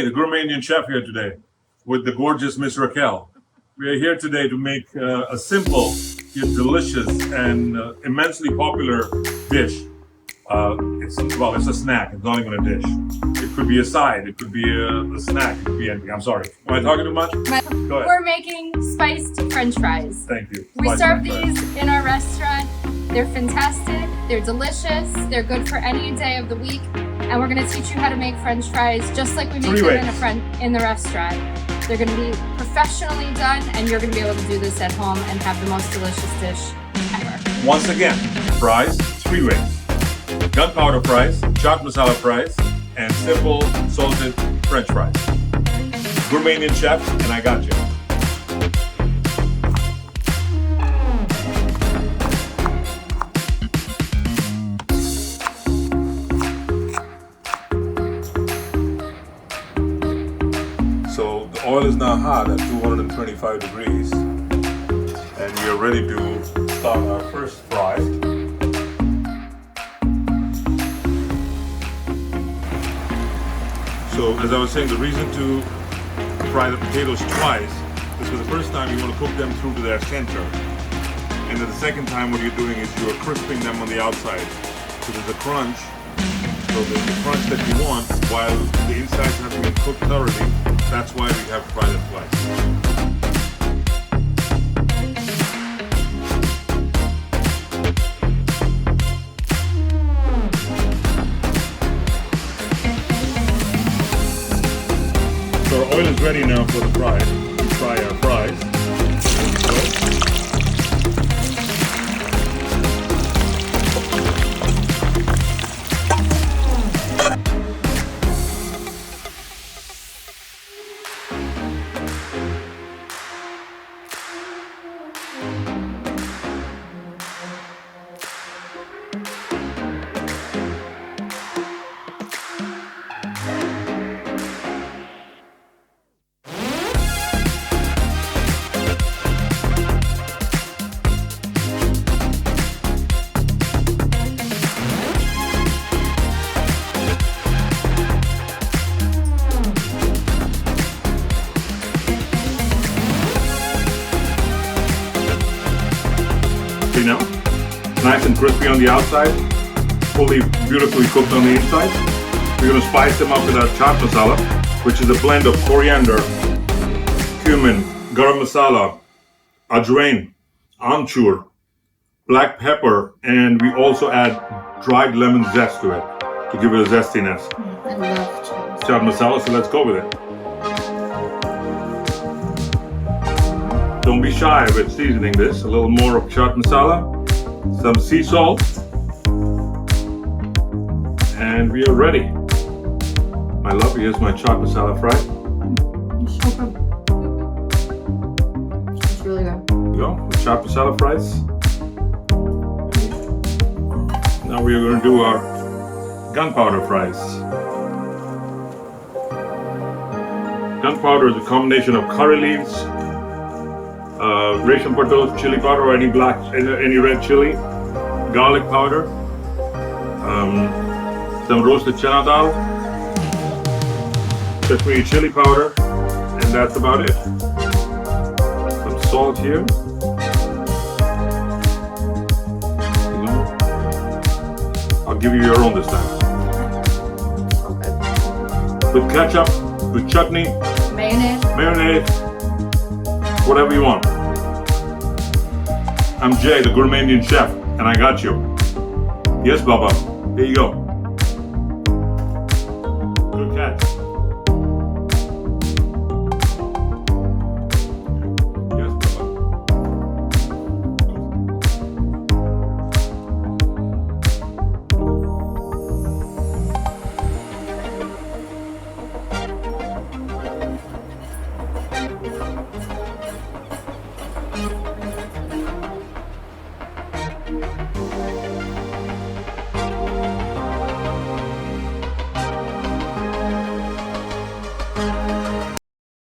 the gourmet Indian chef here today with the gorgeous Miss Raquel. We are here today to make a simple yet delicious and immensely popular dish. It's a snack. It's not even a dish. It could be a side. It could be a snack. It could be anything. I'm sorry. Am I talking too much? Go ahead. We're making spiced French fries. Thank you. We Spiced serve French fries. these in our restaurant. They're fantastic. They're delicious. They're good for any day of the week. And we're going to teach you how to make French fries just like we make them in the restaurant. They're going to be professionally done, and you're going to be able to do this at home and have the most delicious dish ever. Once again, fries, 3 ways. Gunpowder fries, chaat masala fries, and simple salted French fries. Gourmet Indian chef, and I got you. So the oil is now hot at 225 degrees, and we are ready to start our first fry. So as I was saying, the reason to fry the potatoes twice is for the first time you want to cook them through to their center, and then the second time what you're doing is you're crisping them on the outside. So there's a crunch, so there's the crunch that you want while the insides haven't been cooked thoroughly. That's why we have fried it twice. So our oil is ready now for the fry. We fry our fries. See now? Nice and crispy on the outside, fully beautifully cooked on the inside. We're going to spice them up with our chaat masala, which is a blend of coriander, cumin, garam masala, ajwain, amchur, black pepper, and we also add dried lemon zest to it to give it a zestiness. I love Chaat masala, so let's go with it. Don't be shy with seasoning this. A little more of chaat masala, some sea salt, and we are ready. My love, here's my chaat masala fry. It's really good. There you go, the chaat masala fries. Now we are going to do our gunpowder fries. Gunpowder is a combination of curry leaves, ration patos, chili powder, or any red chili, garlic powder, some roasted chana dal, Kashmiri chili powder, and that's about it. Some salt here. I'll give you your own this time. Okay. With ketchup, with chutney, mayonnaise, whatever you want. I'm Jay, the gourmet Indian chef, and I got you. Yes, Baba. Here you go.